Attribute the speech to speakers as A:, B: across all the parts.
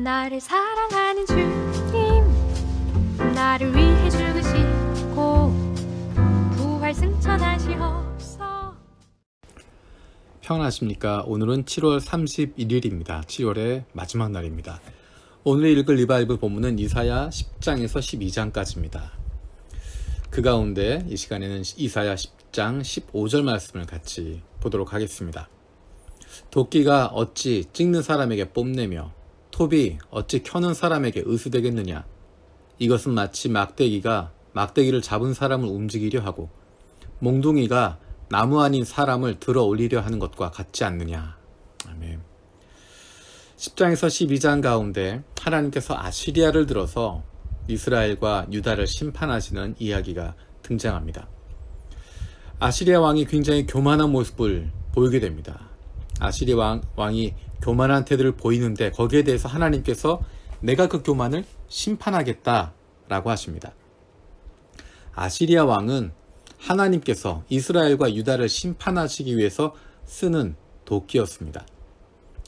A: 나를 사랑하는 주님, 나를 위해 죽으시고 부활 승천하시옵소.
B: 평안하십니까? 오늘은 7월 31일입니다. 7월의 마지막 날입니다. 오늘 읽을 리바이블 본문은 이사야 10장에서 12장까지입니다. 그 가운데 이 시간에는 이사야 10장 15절 말씀을 같이 보도록 하겠습니다. 도끼가 어찌 찍는 사람에게 뽐내며 톱이 어찌 켜는 사람에게 의수되겠느냐. 이것은 마치 막대기가 막대기를 잡은 사람을 움직이려 하고 몽둥이가 나무 아닌 사람을 들어 올리려 하는 것과 같지 않느냐. 아멘. 10장에서 12장 가운데 하나님께서 아시리아를 들어서 이스라엘과 유다를 심판하시는 이야기가 등장합니다. 아시리아 왕이 굉장히 교만한 모습을 보이게 됩니다. 아시리아 왕이 교만한 태도를 보이는데 거기에 대해서 하나님께서 내가 그 교만을 심판하겠다라고 하십니다. 아시리아 왕은 하나님께서 이스라엘과 유다를 심판하시기 위해서 쓰는 도끼였습니다.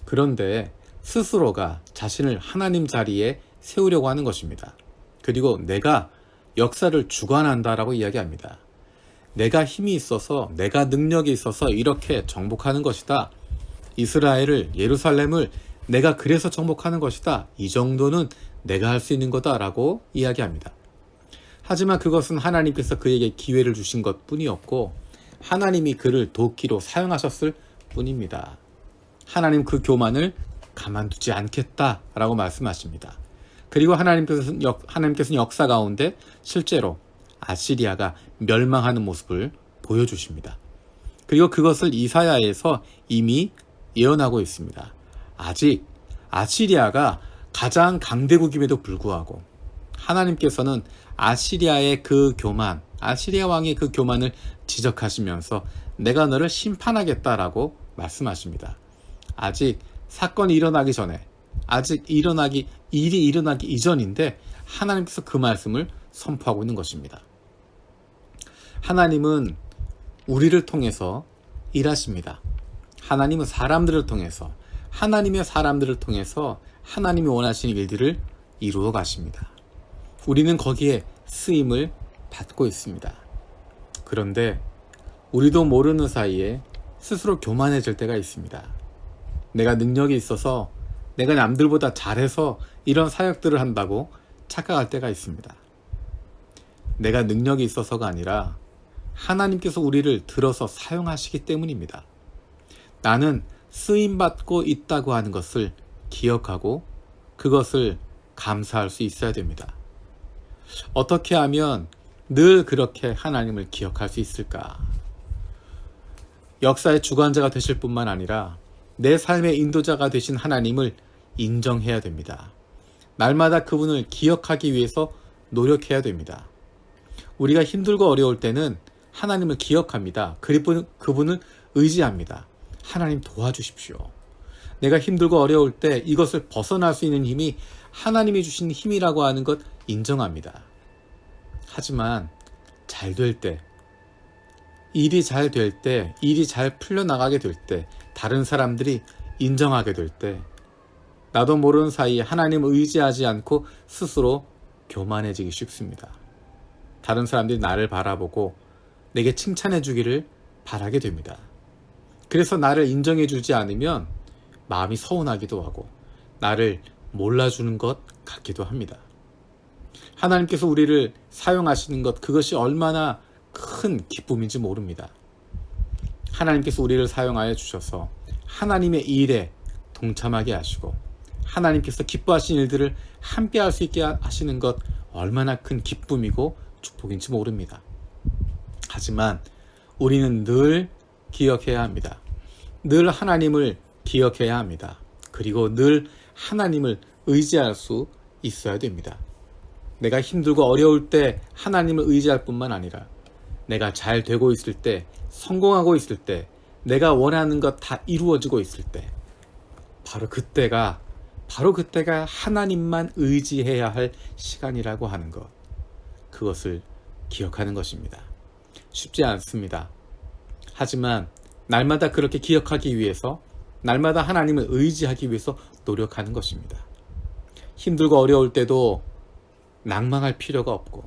B: 그런데 스스로가 자신을 하나님 자리에 세우려고 하는 것입니다. 그리고 내가 역사를 주관한다라고 이야기합니다. 내가 힘이 있어서, 내가 능력이 있어서 이렇게 정복하는 것이다. 이스라엘을, 예루살렘을 내가 그래서 정복하는 것이다. 이 정도는 내가 할 수 있는 거다라고 이야기합니다. 하지만 그것은 하나님께서 그에게 기회를 주신 것 뿐이었고 하나님이 그를 도끼로 사용하셨을 뿐입니다. 하나님 그 교만을 가만두지 않겠다라고 말씀하십니다. 그리고 하나님께서는 역사 가운데 실제로 아시리아가 멸망하는 모습을 보여주십니다. 그리고 그것을 이사야에서 이미 예언하고 있습니다. 아직 아시리아가 가장 강대국임에도 불구하고 하나님께서는 아시리아의 그 교만, 아시리아 왕의 그 교만을 지적하시면서 내가 너를 심판하겠다라고 말씀하십니다. 아직 사건이 일어나기 전에, 아직 일이 일어나기 이전인데 하나님께서 그 말씀을 선포하고 있는 것입니다. 하나님은 우리를 통해서 일하십니다. 하나님은 사람들을 통해서, 하나님의 사람들을 통해서 하나님이 원하시는 일들을 이루어 가십니다. 우리는 거기에 쓰임을 받고 있습니다. 그런데 우리도 모르는 사이에 스스로 교만해질 때가 있습니다. 내가 능력이 있어서, 내가 남들보다 잘해서 이런 사역들을 한다고 착각할 때가 있습니다. 내가 능력이 있어서가 아니라 하나님께서 우리를 들어서 사용하시기 때문입니다. 나는 쓰임받고 있다고 하는 것을 기억하고 그것을 감사할 수 있어야 됩니다. 어떻게 하면 늘 그렇게 하나님을 기억할 수 있을까? 역사의 주관자가 되실 뿐만 아니라 내 삶의 인도자가 되신 하나님을 인정해야 됩니다. 날마다 그분을 기억하기 위해서 노력해야 됩니다. 우리가 힘들고 어려울 때는 하나님을 기억합니다. 그리고 그분을 의지합니다. 하나님 도와주십시오. 내가 힘들고 어려울 때 이것을 벗어날 수 있는 힘이 하나님이 주신 힘이라고 하는 것 인정합니다. 하지만 잘 될 때, 일이 잘 될 때, 일이 잘 풀려나가게 될 때, 다른 사람들이 인정하게 될 때, 나도 모르는 사이에 하나님을 의지하지 않고 스스로 교만해지기 쉽습니다. 다른 사람들이 나를 바라보고 내게 칭찬해 주기를 바라게 됩니다. 그래서 나를 인정해 주지 않으면 마음이 서운하기도 하고 나를 몰라주는 것 같기도 합니다. 하나님께서 우리를 사용하시는 것, 그것이 얼마나 큰 기쁨인지 모릅니다. 하나님께서 우리를 사용하여 주셔서 하나님의 일에 동참하게 하시고 하나님께서 기뻐하시는 일들을 함께 할 수 있게 하시는 것 얼마나 큰 기쁨이고 축복인지 모릅니다. 하지만 우리는 늘 기억해야 합니다. 늘 하나님을 기억해야 합니다. 그리고 늘 하나님을 의지할 수 있어야 됩니다. 내가 힘들고 어려울 때 하나님을 의지할 뿐만 아니라 내가 잘 되고 있을 때, 성공하고 있을 때, 내가 원하는 것 다 이루어지고 있을 때 바로 그때가 하나님만 의지해야 할 시간이라고 하는 것, 그것을 기억하는 것입니다. 쉽지 않습니다. 하지만 날마다 그렇게 기억하기 위해서, 날마다 하나님을 의지하기 위해서 노력하는 것입니다. 힘들고 어려울 때도 낭망할 필요가 없고,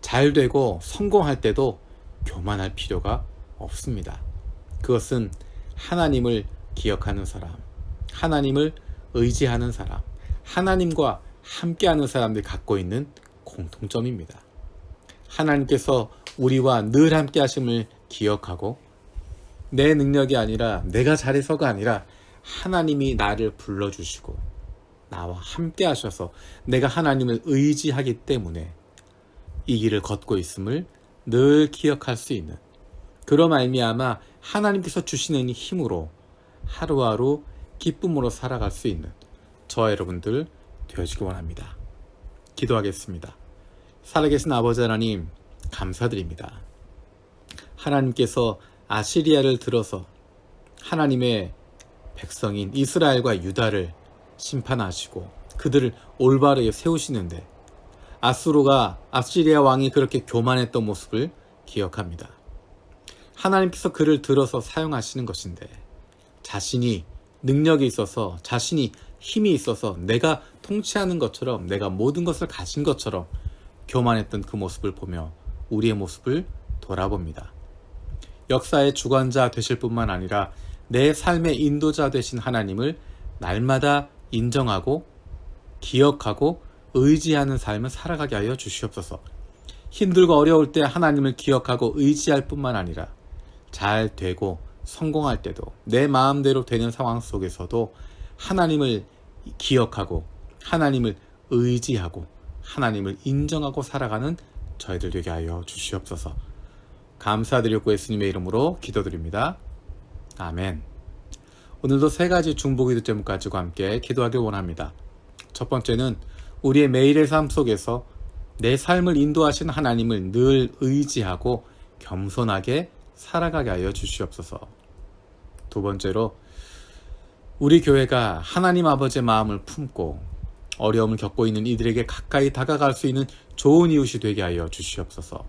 B: 잘 되고 성공할 때도 교만할 필요가 없습니다. 그것은 하나님을 기억하는 사람, 하나님을 의지하는 사람, 하나님과 함께하는 사람들이 갖고 있는 공통점입니다. 하나님께서 우리와 늘 함께 하심을 기억하고, 내 능력이 아니라 내가 잘해서가 아니라 하나님이 나를 불러주시고 나와 함께 하셔서 내가 하나님을 의지하기 때문에 이 길을 걷고 있음을 늘 기억할 수 있는, 그런 말미암아 하나님께서 주시는 힘으로 하루하루 기쁨으로 살아갈 수 있는 저와 여러분들 되어지기 원합니다. 기도하겠습니다. 살아계신 아버지 하나님, 감사드립니다. 하나님께서 아시리아를 들어서 하나님의 백성인 이스라엘과 유다를 심판하시고 그들을 올바르게 세우시는데, 아시리아 왕이 그렇게 교만했던 모습을 기억합니다. 하나님께서 그를 들어서 사용하시는 것인데, 자신이 능력이 있어서, 자신이 힘이 있어서, 내가 통치하는 것처럼, 내가 모든 것을 가진 것처럼 교만했던 그 모습을 보며 우리의 모습을 돌아봅니다. 역사의 주관자 되실 뿐만 아니라 내 삶의 인도자 되신 하나님을 날마다 인정하고 기억하고 의지하는 삶을 살아가게 하여 주시옵소서. 힘들고 어려울 때 하나님을 기억하고 의지할 뿐만 아니라 잘 되고 성공할 때도, 내 마음대로 되는 상황 속에서도 하나님을 기억하고 하나님을 의지하고 하나님을 인정하고 살아가는 저희들 되게 하여 주시옵소서. 감사드렸고 예수님의 이름으로 기도드립니다. 아멘. 오늘도 3가지 중보기도 제목 가지고 함께 기도하길 원합니다. 첫 번째는 우리의 매일의 삶 속에서 내 삶을 인도하신 하나님을 늘 의지하고 겸손하게 살아가게 하여 주시옵소서. 두 번째로 우리 교회가 하나님 아버지의 마음을 품고 어려움을 겪고 있는 이들에게 가까이 다가갈 수 있는 좋은 이웃이 되게 하여 주시옵소서.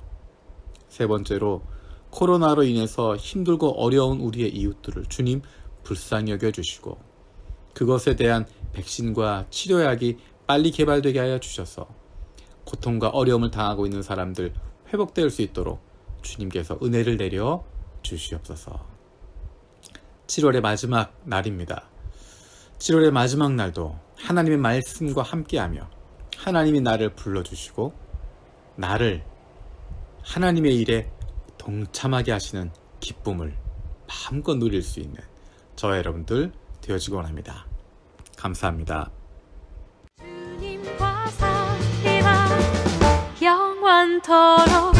B: 세 번째로 코로나로 인해서 힘들고 어려운 우리의 이웃들을 주님 불쌍히 여겨주시고 그것에 대한 백신과 치료약이 빨리 개발되게 하여 주셔서 고통과 어려움을 당하고 있는 사람들 회복될 수 있도록 주님께서 은혜를 내려 주시옵소서. 7월의 마지막 날입니다. 7월의 마지막 날도 하나님의 말씀과 함께하며 하나님이 나를 불러주시고 나를 하나님의 일에 동참하게 하시는 기쁨을 마음껏 누릴 수 있는 저와 여러분들 되어지기 원합니다. 감사합니다.
A: 주님과 사귐아 영원토록